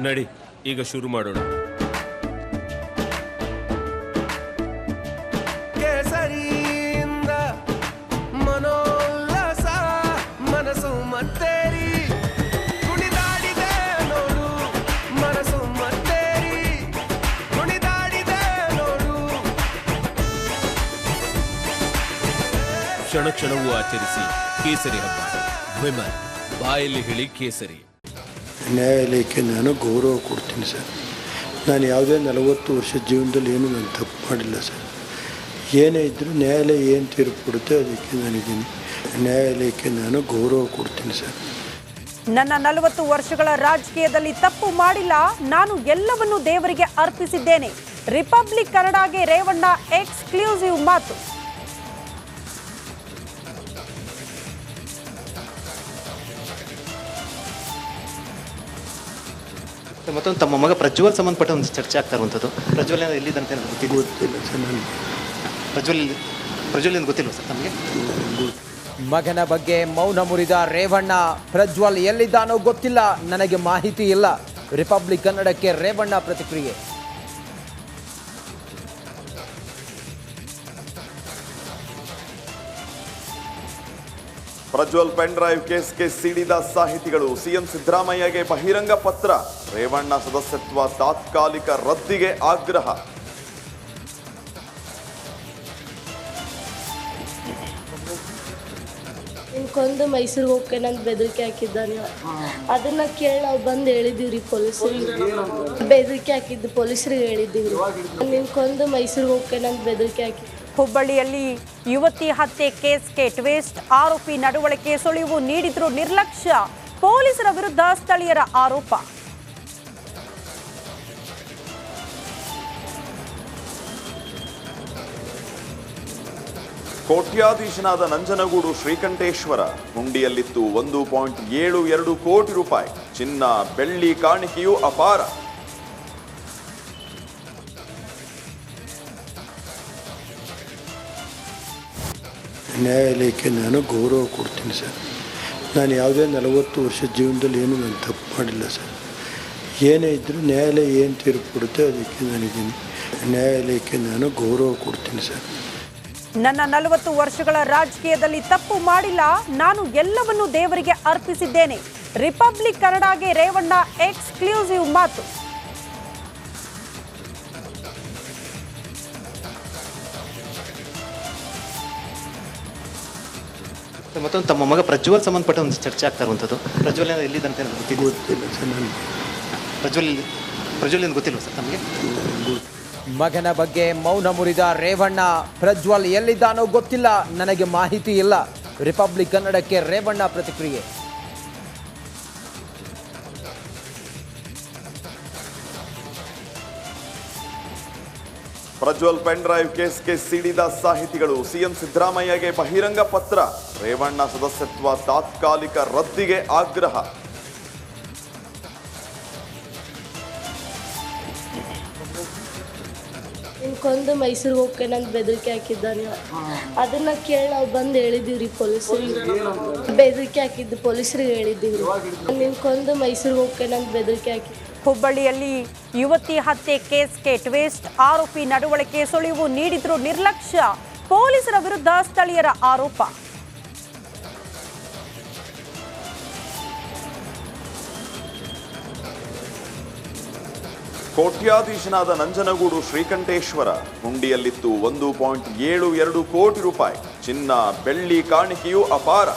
ನಡಿ, ಈಗ ಶುರು ಮಾಡೋಣ. ಕೇಸರಿಯಿಂದ ಮನೋಲ್ಲಾಸ ಮನಸ್ಸು ಮತ್ತೇರಿ ಕುಣಿದಾಡಿದೆ ನೋಡು, ಮನಸ್ಸು ಮತ್ತೇರಿ ಕುಣಿದಾಡಿದೆ ನೋಡು. ಕ್ಷಣ ಕ್ಷಣವೂ ಆಚರಿಸಿ ಕೇಸರಿ ಹಬ್ಬ. ವಿಮಲ್, ಬಾಯಲ್ಲಿ ಹೇಳಿ ಕೇಸರಿ. ನ್ಯಾಯಾಲಯಕ್ಕೆ ನಾನು ಗೌರವ ಕೊಡ್ತೀನಿ ಸರ್. ನಾನು ಯಾವುದೇ 40 ವರ್ಷ ಜೀವನದಲ್ಲಿ ಏನು ನಾನು ತಪ್ಪು ಮಾಡಿಲ್ಲ ಸರ್. ಏನೇ ಇದ್ದರೂ ನ್ಯಾಯಾಲಯ ಏನು ತೀರ್ಪು ಕೊಡುತ್ತೆ ಅದಕ್ಕೆ ನಾನಿದ್ದೀನಿ. ನ್ಯಾಯಾಲಯಕ್ಕೆ ನಾನು ಗೌರವ ಕೊಡ್ತೀನಿ ಸರ್. ನನ್ನ 40 ವರ್ಷಗಳ ರಾಜಕೀಯದಲ್ಲಿ ತಪ್ಪು ಮಾಡಿಲ್ಲ, ನಾನು ಎಲ್ಲವನ್ನೂ ದೇವರಿಗೆ ಅರ್ಪಿಸಿದ್ದೇನೆ. ರಿಪಬ್ಲಿಕ್ ಕನ್ನಡಗೆ ರೇವಣ್ಣ ಎಕ್ಸ್ಕ್ಲೂಸಿವ್ ಮಾತು. ಮತ್ತೊಂದು ತಮ್ಮ ಮಗ ಪ್ರಜ್ವಲ್ ಸಂಬಂಧಪಟ್ಟ ಒಂದು ಚರ್ಚೆ ಆಗ್ತಾ ಇರುವಂಥದ್ದು. ಪ್ರಜ್ವಲ್ ಎಲ್ಲಿದ್ದಂತೆ ಗೊತ್ತಿಲ್ಲ ಸರ್ ನನಗೆ. ಪ್ರಜ್ವಲ್ ಗೊತ್ತಿಲ್ವ ಸರ್ ನಮಗೆ? ಮಗನ ಬಗ್ಗೆ ಮೌನ ಮುರಿದ ರೇವಣ್ಣ, ಪ್ರಜ್ವಲ್ ಎಲ್ಲಿದ್ದಾನೋ ಗೊತ್ತಿಲ್ಲ, ನನಗೆ ಮಾಹಿತಿ ಇಲ್ಲ. ರಿಪಬ್ಲಿಕ್ ಕನ್ನಡಕ್ಕೆ ರೇವಣ್ಣ ಪ್ರತಿಕ್ರಿಯೆ. ಪ್ರಜ್ವಲ್ ಪೆನ್ ಡ್ರೈವ್ ಕೇಸ್ಗೆ ಸಿಡಿದ ಸಾಹಿತಿಗಳು. ಸಿಎಂ ಸಿದ್ದರಾಮಯ್ಯಗೆ ಬಹಿರಂಗ ಪತ್ರ. ರೇವಣ್ಣ ಸದಸ್ಯತ್ವ ತಾತ್ಕಾಲಿಕ ರದ್ದಿಗೆ ಆಗ್ರಹ. ಕೊಂದು ಮೈಸೂರಿಗೆ ಹೋಗ್ಕೆ ನಂಗೆ ಬೆದರಿಕೆ ಹಾಕಿದ್ದಾನೆ. ಅದನ್ನ ಕೇಳಿ ನಾವು ಬಂದು ಹೇಳಿದ್ದೀವಿ ರೀ ಪೊಲೀಸರಿಗೆ. ಬೆದರಿಕೆ ಹಾಕಿದ್ದು ಪೊಲೀಸರಿಗೆ ಹೇಳಿದ್ದೀವಿ. ನಿನ್ ಕೊಂದು ಮೈಸೂರಿಗೆ ಹೋಗ್ಕೆ ನಂಗೆ ಬೆದರಿಕೆ ಹಾಕಿ. ಹುಬ್ಬಳ್ಳಿಯಲ್ಲಿ ಯುವತಿ ಹತ್ಯೆ ಕೇಸ್ಗೆ ಟ್ವಿಸ್ಟ್. ಆರೋಪಿ ನಡವಳಿಕೆ ಸುಳಿವು ನೀಡಿದ್ರು ನಿರ್ಲಕ್ಷ್ಯ. ಪೊಲೀಸರ ವಿರುದ್ಧ ಸ್ಥಳೀಯರ ಆರೋಪ. ಕೋಟ್ಯಾಧೀಶನಾದ ನಂಜನಗೂಡು ಶ್ರೀಕಂಠೇಶ್ವರ. ಹುಂಡಿಯಲ್ಲಿತ್ತು 1.72 ಕೋಟಿ ರೂಪಾಯಿ. ಚಿನ್ನ ಬೆಳ್ಳಿ ಕಾಣಿಕೆಯೂ ಅಪಾರ. ನ್ಯಾಯಾಲಯಕ್ಕೆ ನಾನು ಗೌರವ ಕೊಡ್ತೀನಿ ಸರ್. ನಾನು ಯಾವುದೇ 40 ವರ್ಷ ಜೀವನದಲ್ಲಿ ಏನು ನಾನು ತಪ್ಪು ಮಾಡಿಲ್ಲ ಸರ್. ಏನೇ ಇದ್ದರೂ ನ್ಯಾಯಾಲಯ ಏನು ತೀರ್ಪು ಕೊಡುತ್ತೆ ಅದಕ್ಕೆ ನಾನಿದ್ದೀನಿ. ನ್ಯಾಯಾಲಯಕ್ಕೆ ನಾನು ಗೌರವ ಕೊಡ್ತೀನಿ ಸರ್. ನನ್ನ 40 ವರ್ಷಗಳ ರಾಜಕೀಯದಲ್ಲಿ ತಪ್ಪು ಮಾಡಿಲ್ಲ, ನಾನು ಎಲ್ಲವನ್ನೂ ದೇವರಿಗೆ ಅರ್ಪಿಸಿದ್ದೇನೆ. ರಿಪಬ್ಲಿಕ್ ಕನ್ನಡಗೆ ರೇವಣ್ಣ ಎಕ್ಸ್ಕ್ಲೂಸಿವ್ ಮಾತು. ಮತ್ತೊಂದು ತಮ್ಮ ಮಗ ಪ್ರಜ್ವಲ್ ಸಂಬಂಧಪಟ್ಟ ಒಂದು ಚರ್ಚೆ ಆಗ್ತಾ ಇರುವಂಥದ್ದು. ಪ್ರಜ್ವಲ್ ಎಲ್ಲಿದ್ದಂತೆ ಗೊತ್ತಿಲ್ಲ ಸರ್ ನನಗೆ. ಪ್ರಜ್ವಲ್ ಗೊತ್ತಿಲ್ವ ಸರ್ ನಮಗೆ? ಮಗನ ಬಗ್ಗೆ ಮೌನ ಮುರಿದ ರೇವಣ್ಣ, ಪ್ರಜ್ವಲ್ ಎಲ್ಲಿದ್ದಾನೋ ಗೊತ್ತಿಲ್ಲ, ನನಗೆ ಮಾಹಿತಿ ಇಲ್ಲ. ರಿಪಬ್ಲಿಕ್ ಕನ್ನಡಕ್ಕೆ ರೇವಣ್ಣ ಪ್ರತಿಕ್ರಿಯೆ. ಪ್ರಜ್ವಲ್ ಪೆನ್ ಡ್ರೈವ್ ಕೇಸ್ಗೆ ಸಿಡಿದ ಸಾಹಿತಿಗಳು. ಸಿಎಂ ಸಿದ್ದರಾಮಯ್ಯಗೆ ಬಹಿರಂಗ ಪತ್ರ. ರೇವಣ್ಣ ಸದಸ್ಯತ್ವ ತಾತ್ಕಾಲಿಕ ರದ್ದಿಗೆ ಆಗ್ರಹ. ಕೊಂದು ಮೈಸೂರಿಗೆ ಹೋಗ್ಕೆ ನಂಗೆ ಬೆದರಿಕೆ ಹಾಕಿದ್ದಾನೆ. ಅದನ್ನ ಕೇಳಿ ನಾವು ಬಂದು ಹೇಳಿದ್ದೀವಿ ರೀ ಪೊಲೀಸರಿಗೆ. ಬೆದರಿಕೆ ಹಾಕಿದ್ದು ಪೊಲೀಸರಿಗೆ ಹೇಳಿದ್ದೀವಿ. ನಿನ್ ಕೊಂದು ಮೈಸೂರಿಗೆ ಹೋಗ್ಕೆ ನಂಗೆ ಬೆದರಿಕೆ ಹಾಕಿ. ಹುಬ್ಬಳ್ಳಿಯಲ್ಲಿ ಯುವತಿ ಹತ್ಯೆ ಕೇಸ್ಗೆ ಟ್ವಿಸ್ಟ್. ಆರೋಪಿ ನಡವಳಿಕೆ ಸುಳಿವು ನೀಡಿದ್ರು ನಿರ್ಲಕ್ಷ್ಯ. ಪೊಲೀಸರ ವಿರುದ್ಧ ಸ್ಥಳೀಯರ ಆರೋಪ. ಕೋಟ್ಯಾಧೀಶನಾದ ನಂಜನಗೂಡು ಶ್ರೀಕಂಠೇಶ್ವರ. ಹುಂಡಿಯಲ್ಲಿತ್ತು 1.72 ಕೋಟಿ ರೂಪಾಯಿ. ಚಿನ್ನ ಬೆಳ್ಳಿ ಕಾಣಿಕೆಯೂ ಅಪಾರ.